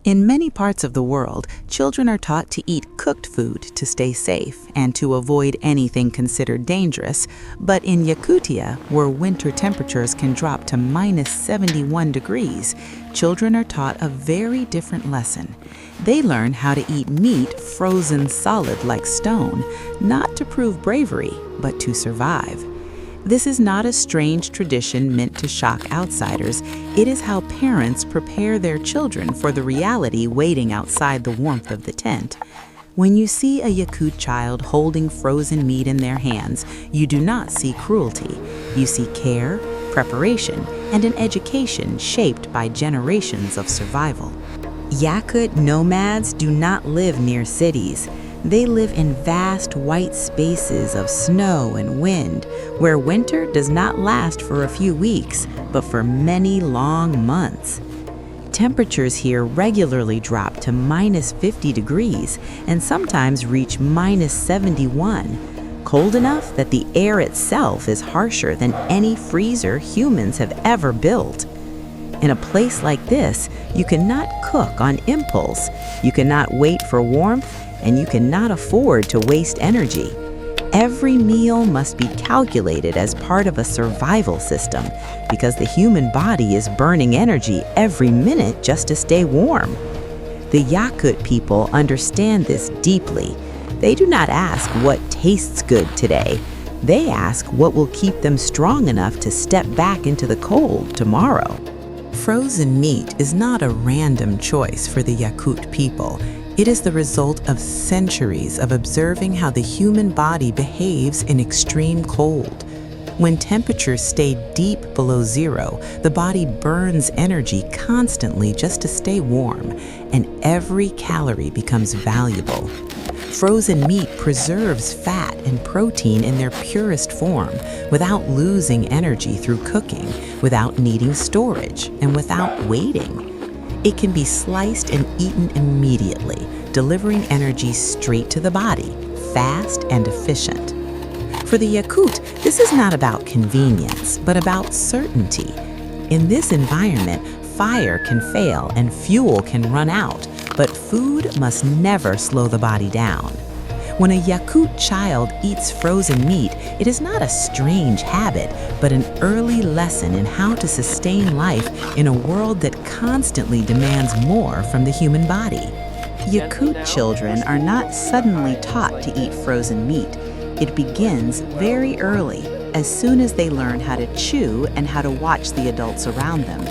In many parts of the world, children are taught to eat cooked food to stay safe and to avoid anything considered dangerous, but in Yakutia, where winter temperatures can drop to -71 degrees, children are taught a very different lesson. They learn how to eat meat frozen solid like stone, not to prove bravery, but to survive. This is not a strange tradition meant to shock outsiders. It is how parents prepare their children for the reality waiting outside the warmth of the tent. When you see a Yakut child holding frozen meat in their hands, you do not see cruelty. You see care, preparation, and an education shaped by generations of survival. Yakut nomads do not live near cities. They live in vast white spaces of snow and wind, where winter does not last for a few weeks, but for many long months. Temperatures here regularly drop to -50 degrees and sometimes reach -71, cold enough that the air itself is harsher than any freezer humans have ever built. In a place like this, you cannot cook on impulse, you cannot wait for warmth, and you cannot afford to waste energy. Every meal must be calculated as part of a survival system because the human body is burning energy every minute just to stay warm. The Yakut people understand this deeply. They do not ask what tastes good today. They ask what will keep them strong enough to step back into the cold tomorrow. Frozen meat is not a random choice for the Yakut people. It is the result of centuries of observing how the human body behaves in extreme cold. When temperatures stay deep below zero, the body burns energy constantly just to stay warm, and every calorie becomes valuable. Frozen meat preserves fat and protein in their purest form without losing energy through cooking, without needing storage, and without waiting. It can be sliced and eaten immediately, delivering energy straight to the body, fast and efficient. For the Yakut, this is not about convenience, but about certainty. In this environment, fire can fail and fuel can run out, but food must never slow the body down. When a Yakut child eats frozen meat, it is not a strange habit, but an early lesson in how to sustain life in a world that constantly demands more from the human body. Yakut children are not suddenly taught to eat frozen meat. It begins very early, as soon as they learn how to chew and how to watch the adults around them.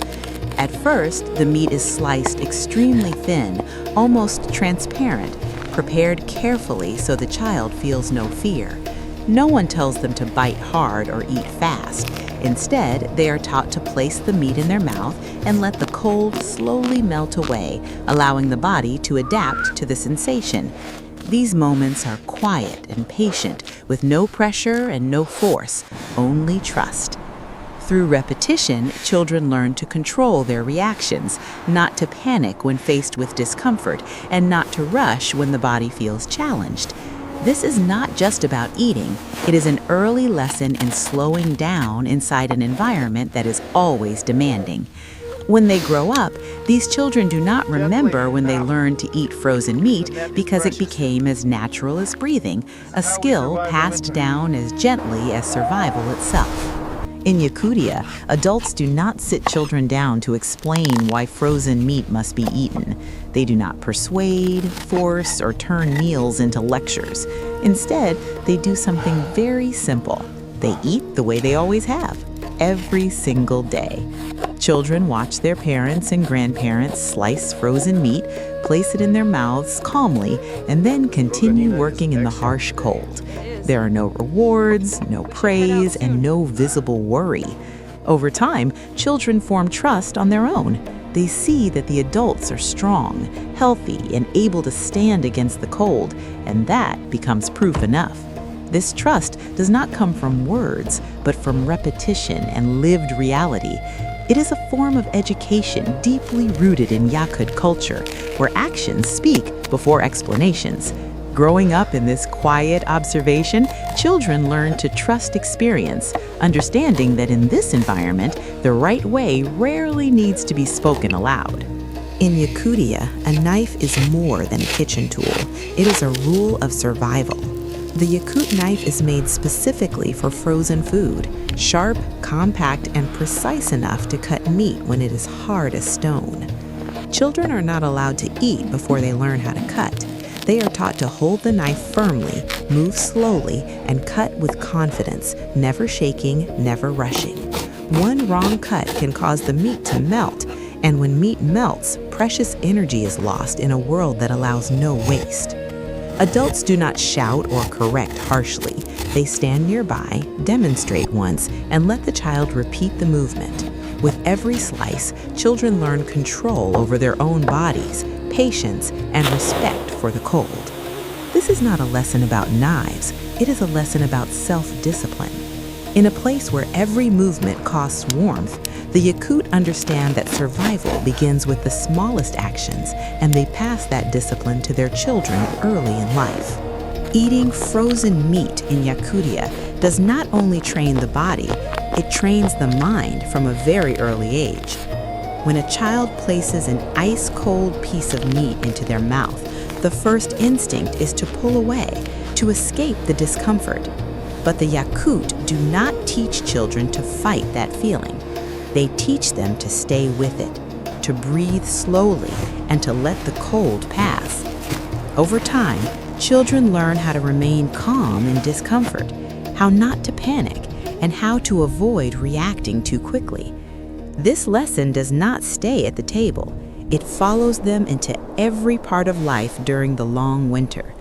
At first, the meat is sliced extremely thin, almost transparent, prepared carefully so the child feels no fear. No one tells them to bite hard or eat fast. Instead, they are taught to place the meat in their mouth and let the cold slowly melt away, allowing the body to adapt to the sensation. These moments are quiet and patient, with no pressure and no force, only trust. Through repetition, children learn to control their reactions, not to panic when faced with discomfort, and not to rush when the body feels challenged. This is not just about eating. It is an early lesson in slowing down inside an environment that is always demanding. When they grow up, these children do not remember when they learned to eat frozen meat because it became as natural as breathing, a skill passed down as gently as survival itself. In Yakutia, adults do not sit children down to explain why frozen meat must be eaten. They do not persuade, force, or turn meals into lectures. Instead, they do something very simple. They eat the way they always have, every single day. Children watch their parents and grandparents slice frozen meat, place it in their mouths calmly, and then continue working in the harsh cold. There are no rewards, no praise, and no visible worry. Over time, children form trust on their own. They see that the adults are strong, healthy, and able to stand against the cold, and that becomes proof enough. This trust does not come from words, but from repetition and lived reality. It is a form of education deeply rooted in Yakut culture, where actions speak before explanations. Growing up in this quiet observation, children learn to trust experience, understanding that in this environment, the right way rarely needs to be spoken aloud. In Yakutia, a knife is more than a kitchen tool. It is a rule of survival. The Yakut knife is made specifically for frozen food, sharp, compact, and precise enough to cut meat when it is hard as stone. Children are not allowed to eat before they learn how to cut. They are taught to hold the knife firmly, move slowly, and cut with confidence, never shaking, never rushing. One wrong cut can cause the meat to melt, and when meat melts, precious energy is lost in a world that allows no waste. Adults do not shout or correct harshly. They stand nearby, demonstrate once, and let the child repeat the movement. With every slice, children learn control over their own bodies, patience, and respect for the cold. This is not a lesson about knives, it is a lesson about self-discipline. In a place where every movement costs warmth, the Yakut understand that survival begins with the smallest actions, and they pass that discipline to their children early in life. Eating frozen meat in Yakutia does not only train the body, it trains the mind from a very early age. When a child places an ice-cold piece of meat into their mouth, the first instinct is to pull away, to escape the discomfort. But the Yakut do not teach children to fight that feeling. They teach them to stay with it, to breathe slowly, and to let the cold pass. Over time, children learn how to remain calm in discomfort, how not to panic, and how to avoid reacting too quickly. This lesson does not stay at the table. It follows them into every part of life during the long winter.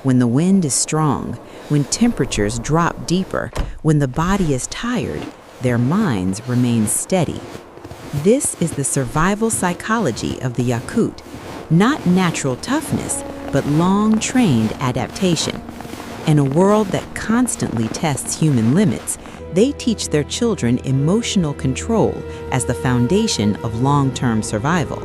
When the wind is strong, when temperatures drop deeper, when the body is tired, their minds remain steady. This is the survival psychology of the Yakut, not natural toughness, but long-trained adaptation. In a world that constantly tests human limits, they teach their children emotional control as the foundation of long-term survival.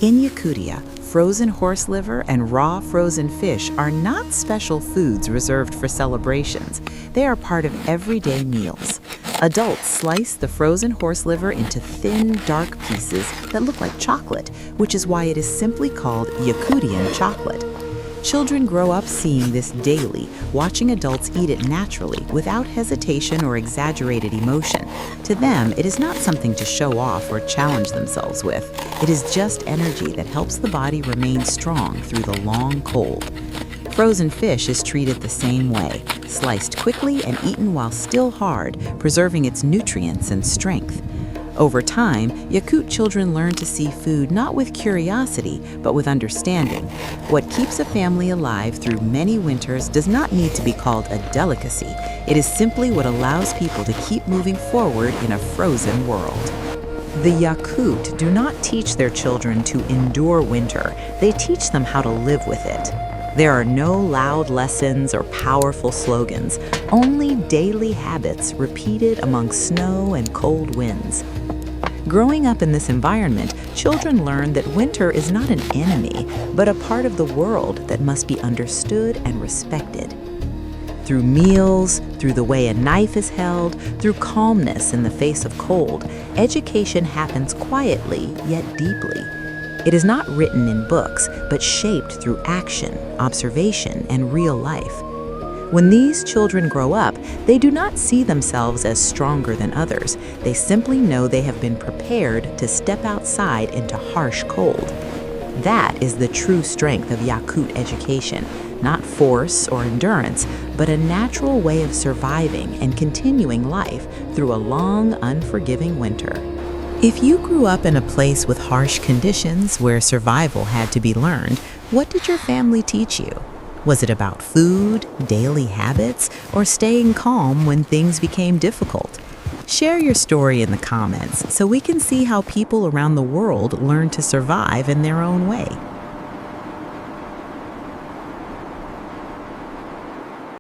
In Yakutia, frozen horse liver and raw frozen fish are not special foods reserved for celebrations. They are part of everyday meals. Adults slice the frozen horse liver into thin, dark pieces that look like chocolate, which is why it is simply called Yakutian chocolate. Children grow up seeing this daily, watching adults eat it naturally, without hesitation or exaggerated emotion. To them, it is not something to show off or challenge themselves with. It is just energy that helps the body remain strong through the long cold. Frozen fish is treated the same way, sliced quickly and eaten while still hard, preserving its nutrients and strength. Over time, Yakut children learn to see food not with curiosity, but with understanding. What keeps a family alive through many winters does not need to be called a delicacy. It is simply what allows people to keep moving forward in a frozen world. The Yakut do not teach their children to endure winter. They teach them how to live with it. There are no loud lessons or powerful slogans, only daily habits repeated among snow and cold winds. Growing up in this environment, children learn that winter is not an enemy, but a part of the world that must be understood and respected. Through meals, through the way a knife is held, through calmness in the face of cold, education happens quietly yet deeply. It is not written in books, but shaped through action, observation, and real life. When these children grow up, they do not see themselves as stronger than others. They simply know they have been prepared to step outside into harsh cold. That is the true strength of Yakut education, not force or endurance, but a natural way of surviving and continuing life through a long, unforgiving winter. If you grew up in a place with harsh conditions where survival had to be learned, what did your family teach you? Was it about food, daily habits, or staying calm when things became difficult? Share your story in the comments so we can see how people around the world learn to survive in their own way.